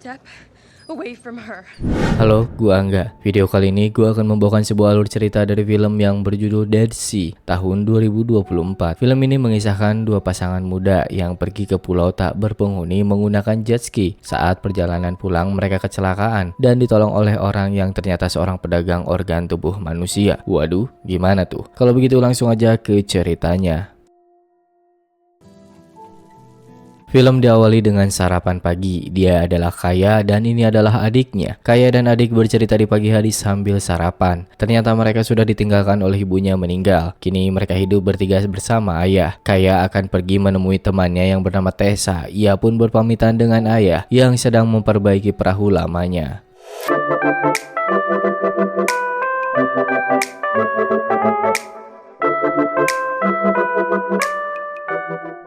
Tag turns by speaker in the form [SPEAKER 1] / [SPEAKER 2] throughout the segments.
[SPEAKER 1] step away from her.
[SPEAKER 2] Halo, gua Angga. Video kali ini gua akan membawakan sebuah alur cerita dari film yang berjudul Dead Sea tahun 2024. Film ini mengisahkan dua pasangan muda yang pergi ke pulau tak berpenghuni menggunakan jet ski. Saat perjalanan pulang mereka kecelakaan dan ditolong oleh orang yang ternyata seorang pedagang organ tubuh manusia. Waduh, gimana tuh? Kalau begitu langsung aja ke ceritanya. Film diawali dengan sarapan pagi. Dia adalah Kaya dan ini adalah adiknya. Kaya dan adik bercerita di pagi hari sambil sarapan. Ternyata mereka sudah ditinggalkan oleh ibunya meninggal. Kini mereka hidup bertiga bersama ayah. Kaya akan pergi menemui temannya yang bernama Tessa. Ia pun berpamitan dengan ayah yang sedang memperbaiki perahu lamanya.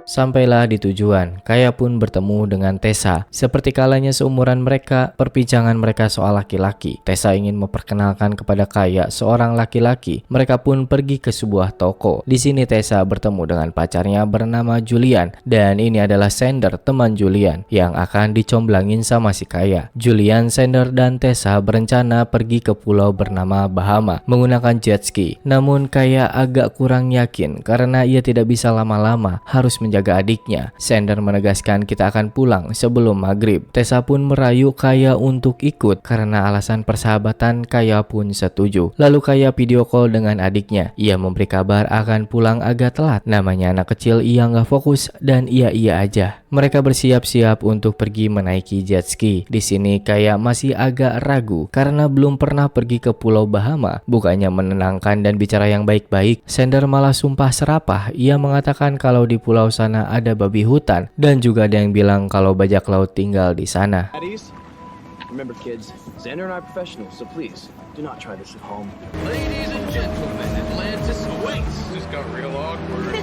[SPEAKER 2] Sampailah di tujuan, Kaya pun bertemu dengan Tessa. Seperti kalanya seumuran mereka, perbincangan mereka soal laki-laki. Tessa ingin memperkenalkan kepada Kaya seorang laki-laki. Mereka pun pergi ke sebuah toko. Di sini Tessa bertemu dengan pacarnya bernama Julian. Dan ini adalah Sander, teman Julian, yang akan dicomblangin sama si Kaya. Julian, Sander, dan Tessa berencana pergi ke pulau bernama Bahama menggunakan jet ski. Namun Kaya agak kurang yakin karena ia tidak bisa lama-lama, harus menjaga adiknya. Sander menegaskan kita akan pulang sebelum maghrib. Tessa pun merayu Kaya untuk ikut karena alasan persahabatan. Kaya pun setuju. Lalu Kaya video call dengan adiknya. Ia memberi kabar akan pulang agak telat. Namanya anak kecil, ia nggak fokus dan iya aja. Mereka bersiap-siap untuk pergi menaiki jet ski. Di sini Kaya masih agak ragu karena belum pernah pergi ke Pulau Bahama. Bukannya menenangkan dan bicara yang baik-baik, Sander malah sumpah serapah. Ia mengatakan kalau di pulau sana ada babi hutan dan juga ada yang bilang kalau bajak laut tinggal di sana.
[SPEAKER 3] Remember kids, Xander and I are professionals, so please, do not try this at home.
[SPEAKER 4] Ladies and gentlemen, Atlantis awaits. This got real awkward.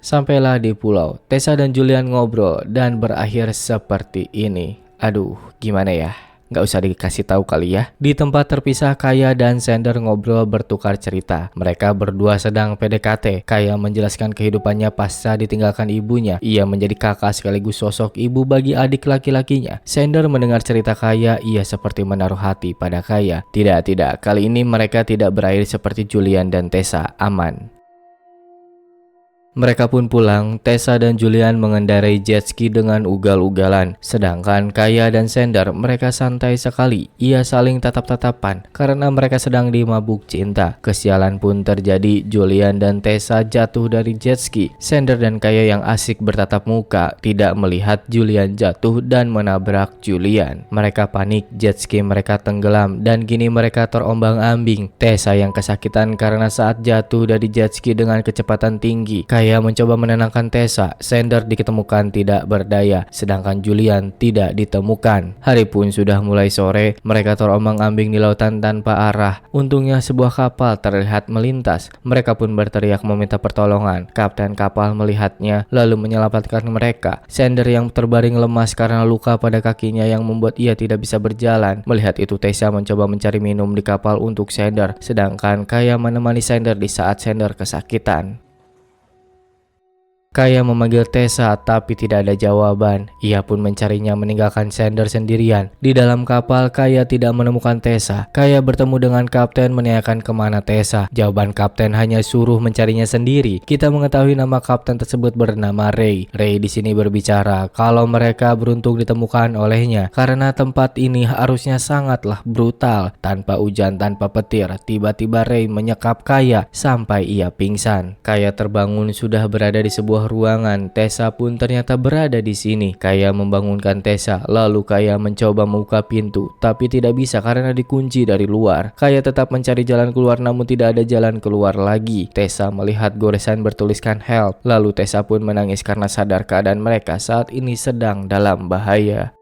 [SPEAKER 2] Sampailah di pulau, Tessa dan Julian ngobrol dan berakhir seperti ini. Aduh, gimana ya? Nggak usah dikasih tahu kali ya. Di tempat terpisah, Kaya dan Sander ngobrol bertukar cerita. Mereka berdua sedang PDKT. Kaya menjelaskan kehidupannya pasca ditinggalkan ibunya. Ia menjadi kakak sekaligus sosok ibu bagi adik laki-lakinya. Sander mendengar cerita Kaya, ia seperti menaruh hati pada Kaya. Tidak, kali ini mereka tidak berakhir seperti Julian dan Tessa, aman. Mereka pun pulang. Tessa dan Julian mengendarai jet ski dengan ugal-ugalan. Sedangkan Kaya dan Sander mereka santai sekali. Ia saling tatap-tatapan karena mereka sedang dimabuk cinta. Kesialan pun terjadi. Julian dan Tessa jatuh dari jet ski. Sander dan Kaya yang asik bertatap muka tidak melihat Julian jatuh dan menabrak Julian. Mereka panik, jet ski mereka tenggelam dan kini mereka terombang-ambing. Tessa yang kesakitan karena saat jatuh dari jet ski dengan kecepatan tinggi. Kaya mencoba menenangkan Tessa. Sander diketemukan tidak berdaya, sedangkan Julian tidak ditemukan. Hari pun sudah mulai sore. Mereka terombang-ambing di lautan tanpa arah. Untungnya sebuah kapal terlihat melintas. Mereka pun berteriak meminta pertolongan. Kapten kapal melihatnya lalu menyelamatkan mereka. Sander yang terbaring lemas karena luka pada kakinya yang membuat ia tidak bisa berjalan. Melihat itu Tessa mencoba mencari minum di kapal untuk Sander, sedangkan Kaya menemani Sander di saat Sander kesakitan. Kaya memanggil Tessa tapi tidak ada jawaban. Ia pun mencarinya meninggalkan Sander sendirian. Di dalam kapal Kaya tidak menemukan Tessa. Kaya bertemu dengan kapten menanyakan kemana Tessa. Jawaban kapten hanya suruh mencarinya sendiri. Kita mengetahui nama kapten tersebut bernama Ray. Ray di sini berbicara kalau mereka beruntung ditemukan olehnya karena tempat ini harusnya sangatlah brutal. Tanpa hujan, tanpa petir, tiba-tiba Ray menyekap Kaya sampai ia pingsan. Kaya terbangun sudah berada di sebuah ruangan. Tessa pun ternyata berada di sini. Kaya membangunkan Tessa, lalu Kaya mencoba membuka pintu, tapi tidak bisa karena dikunci dari luar. Kaya tetap mencari jalan keluar namun tidak ada jalan keluar lagi. Tessa melihat goresan bertuliskan help, lalu Tessa pun menangis karena sadar keadaan mereka saat ini sedang dalam bahaya.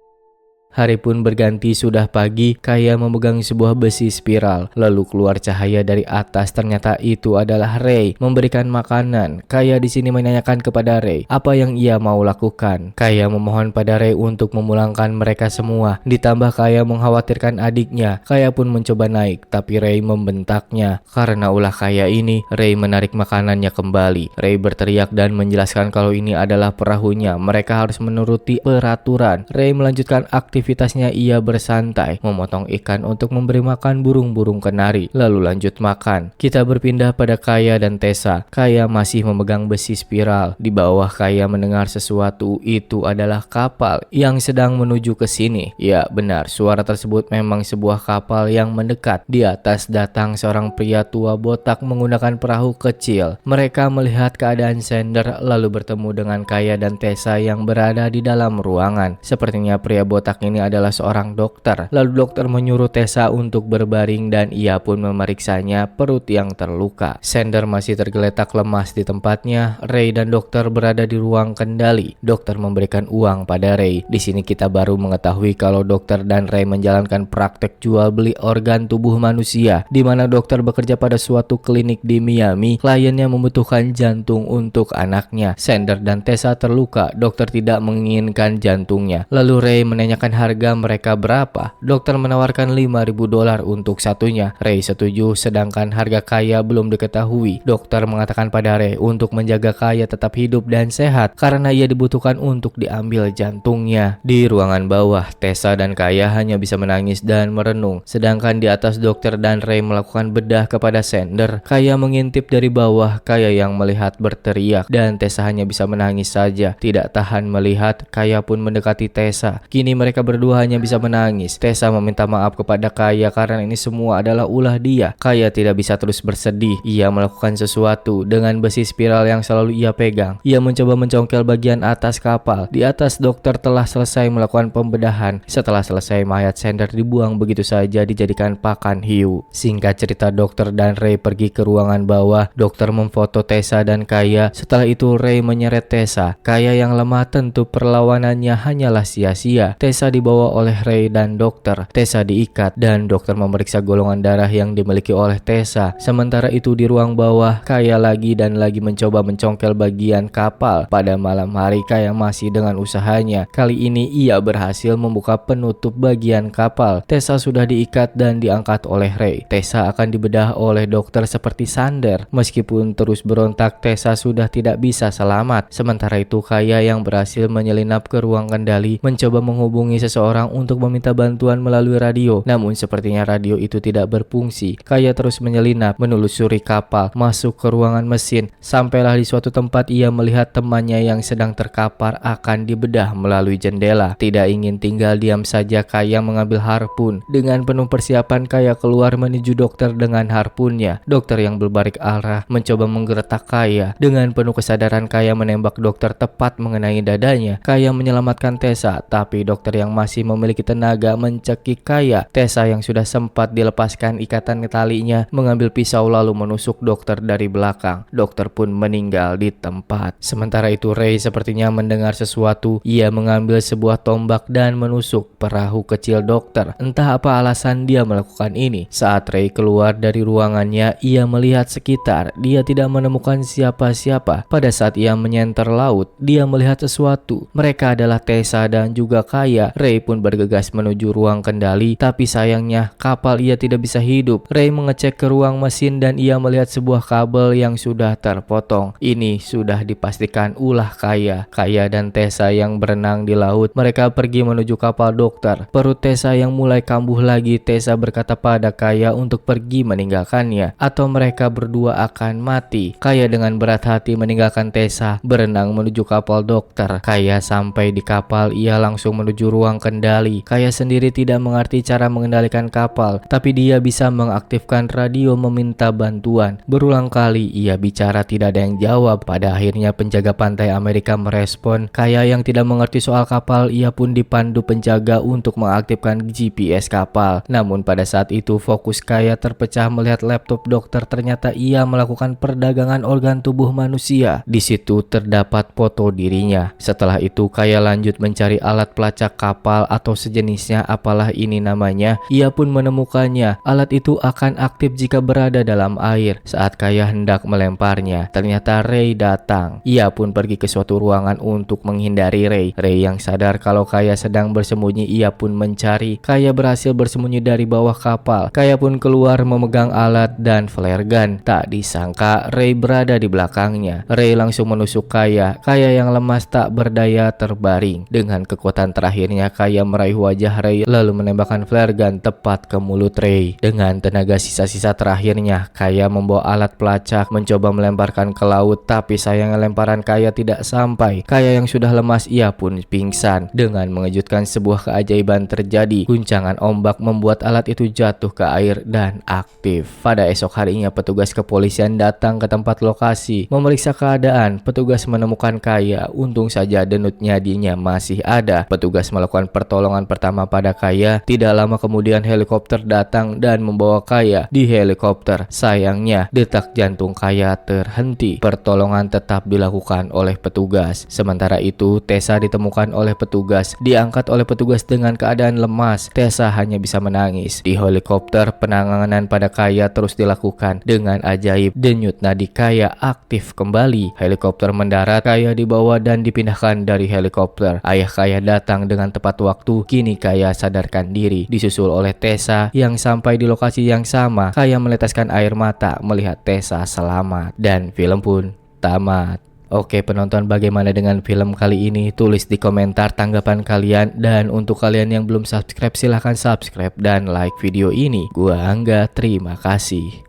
[SPEAKER 2] Hari pun berganti, sudah pagi. Kaya memegang sebuah besi spiral. Lalu keluar cahaya dari atas. Ternyata itu adalah Ray memberikan makanan. Kaya di sini menanyakan kepada Ray apa yang ia mau lakukan. Kaya memohon pada Ray untuk memulangkan mereka semua. Ditambah Kaya mengkhawatirkan adiknya. Kaya pun mencoba naik, tapi Ray membentaknya. Karena ulah Kaya ini, Ray menarik makanannya kembali. Ray berteriak dan menjelaskan kalau ini adalah perahunya. Mereka harus menuruti peraturan. Ray melanjutkan aktivitasnya. Ia bersantai, memotong ikan untuk memberi makan burung-burung kenari, lalu lanjut makan. Kita berpindah pada Kaya dan Tessa. Kaya masih memegang besi spiral. Di bawah Kaya mendengar sesuatu. Itu adalah kapal yang sedang menuju ke sini. Ya benar, suara tersebut memang sebuah kapal yang mendekat. Di atas datang seorang pria tua botak menggunakan perahu kecil. Mereka melihat keadaan Xander lalu bertemu dengan Kaya dan Tessa yang berada di dalam ruangan. Sepertinya pria botak ini adalah seorang dokter. Lalu dokter menyuruh Tessa untuk berbaring dan ia pun memeriksanya perut yang terluka. Xander masih tergeletak lemas di tempatnya. Ray dan dokter berada di ruang kendali. Dokter memberikan uang pada Ray. Di sini kita baru mengetahui kalau dokter dan Ray menjalankan praktek jual beli organ tubuh manusia, di mana dokter bekerja pada suatu klinik di Miami. Kliennya membutuhkan jantung untuk anaknya. Xander dan Tessa terluka. Dokter tidak menginginkan jantungnya. Lalu Ray menanyakan harga mereka berapa. Dokter menawarkan $5.000 untuk satunya. Ray setuju, sedangkan harga Kaya belum diketahui. Dokter mengatakan pada Ray untuk menjaga Kaya tetap hidup dan sehat karena ia dibutuhkan untuk diambil jantungnya. Di ruangan bawah, Tessa dan Kaya hanya bisa menangis dan merenung. Sedangkan di atas dokter dan Ray melakukan bedah kepada Xander. Kaya mengintip dari bawah. Kaya yang melihat berteriak dan Tessa hanya bisa menangis saja. Tidak tahan melihat, Kaya pun mendekati Tessa. Kini mereka berdua hanya bisa menangis. Tessa meminta maaf kepada Kaya karena ini semua adalah ulah dia. Kaya tidak bisa terus bersedih. Ia melakukan sesuatu dengan besi spiral yang selalu ia pegang. Ia mencoba mencongkel bagian atas kapal. Di atas dokter telah selesai melakukan pembedahan. Setelah selesai, mayat Xander dibuang begitu saja dijadikan pakan hiu. Singkat cerita, dokter dan Ray pergi ke ruangan bawah. Dokter memfoto Tessa dan Kaya. Setelah itu Ray menyeret Tessa. Kaya yang lemah tentu perlawanannya hanyalah sia-sia. Tessa dibawa oleh Ray dan dokter. Tessa diikat dan dokter memeriksa golongan darah yang dimiliki oleh Tessa. Sementara itu di ruang bawah, Kaya lagi dan lagi mencoba mencongkel bagian kapal. Pada malam hari, Kaya masih dengan usahanya. Kali ini ia berhasil membuka penutup bagian kapal. Tessa sudah diikat dan diangkat oleh Ray. Tessa akan dibedah oleh dokter seperti Xander. Meskipun terus berontak, Tessa sudah tidak bisa selamat. Sementara itu Kaya yang berhasil menyelinap ke ruang kendali mencoba menghubungi seseorang untuk meminta bantuan melalui radio. Namun sepertinya radio itu tidak berfungsi. Kaya terus menyelinap menelusuri kapal, masuk ke ruangan mesin. Sampailah di suatu tempat ia melihat temannya yang sedang terkapar akan dibedah melalui jendela. Tidak ingin tinggal diam saja, Kaya mengambil harpun. Dengan penuh persiapan Kaya keluar menuju dokter dengan harpunnya. Dokter yang berbalik arah mencoba menggeretak Kaya. Dengan penuh kesadaran Kaya menembak dokter tepat mengenai dadanya. Kaya menyelamatkan Tessa, tapi dokter yang masih memiliki tenaga mencekik Kaya. Tessa yang sudah sempat dilepaskan ikatan talinya mengambil pisau lalu menusuk dokter dari belakang. Dokter pun meninggal di tempat. Sementara itu Ray sepertinya mendengar sesuatu. Ia mengambil sebuah tombak dan menusuk perahu kecil dokter. Entah apa alasan dia melakukan ini. Saat Ray keluar dari ruangannya, ia melihat sekitar. Dia tidak menemukan siapa-siapa. Pada saat ia menyenter laut, dia melihat sesuatu. Mereka adalah Tessa dan juga Kaya. Ray pun bergegas menuju ruang kendali, tapi sayangnya kapal ia tidak bisa hidup. Ray mengecek ke ruang mesin dan ia melihat sebuah kabel yang sudah terpotong. Ini sudah dipastikan ulah Kaya. Kaya dan Tessa yang berenang di laut. Mereka pergi menuju kapal dokter. Perut Tessa yang mulai kambuh lagi. Tessa berkata pada Kaya untuk pergi meninggalkannya atau mereka berdua akan mati. Kaya dengan berat hati meninggalkan Tessa, berenang menuju kapal dokter. Kaya sampai di kapal, ia langsung menuju ruang kendali. Kaya sendiri tidak mengerti cara mengendalikan kapal, tapi dia bisa mengaktifkan radio meminta bantuan. Berulang kali ia bicara, tidak ada yang jawab. Pada akhirnya penjaga pantai Amerika merespon. Kaya yang tidak mengerti soal kapal, ia pun dipandu penjaga untuk mengaktifkan GPS kapal. Namun pada saat itu fokus Kaya terpecah melihat laptop dokter. Ternyata ia melakukan perdagangan organ tubuh manusia. Di situ terdapat foto dirinya. Setelah itu Kaya lanjut mencari alat pelacak kapal kapal atau sejenisnya, apalah ini namanya. Ia pun menemukannya. Alat itu akan aktif jika berada dalam air. Saat Kaya hendak melemparnya, ternyata Ray datang. Ia pun pergi ke suatu ruangan untuk menghindari Ray. Ray yang sadar kalau Kaya sedang bersembunyi, ia pun mencari. Kaya berhasil bersembunyi dari bawah kapal. Kaya pun keluar memegang alat dan flare gun. Tak disangka Ray berada di belakangnya. Ray langsung menusuk Kaya. Kaya yang lemas tak berdaya terbaring. Dengan kekuatan terakhirnya, Kaya meraih wajah Ray lalu menembakkan flare gun tepat ke mulut Ray. Dengan tenaga sisa-sisa terakhirnya, Kaya membawa alat pelacak mencoba melemparkan ke laut, tapi sayangnya lemparan Kaya tidak sampai. Kaya yang sudah lemas, ia pun pingsan. Dengan mengejutkan, sebuah keajaiban terjadi. Guncangan ombak membuat alat itu jatuh ke air dan aktif. Pada esok harinya, petugas kepolisian datang ke tempat lokasi memeriksa keadaan. Petugas menemukan Kaya. Untung saja denyut nadinya masih ada. Petugas melakukan pertolongan pertama pada Kaya. Tidak lama kemudian helikopter datang dan membawa Kaya. Di helikopter, sayangnya detak jantung Kaya terhenti. Pertolongan tetap dilakukan oleh petugas. Sementara itu, Tessa ditemukan oleh petugas. Diangkat oleh petugas dengan keadaan lemas. Tessa hanya bisa menangis. Di helikopter, penanganan pada Kaya terus dilakukan. Dengan ajaib, denyut nadi Kaya aktif kembali. Helikopter mendarat, Kaya dibawa dan dipindahkan dari helikopter. Ayah Kaya datang dengan tepat waktu. Kini Kaya sadarkan diri. Disusul oleh Tessa yang sampai di lokasi yang sama. Kaya meneteskan air mata melihat Tessa selamat. Dan film pun tamat. Oke penonton, bagaimana dengan film kali ini? Tulis di komentar tanggapan kalian. Dan untuk kalian yang belum subscribe, silahkan subscribe dan like video ini. Gua Angga, terima kasih.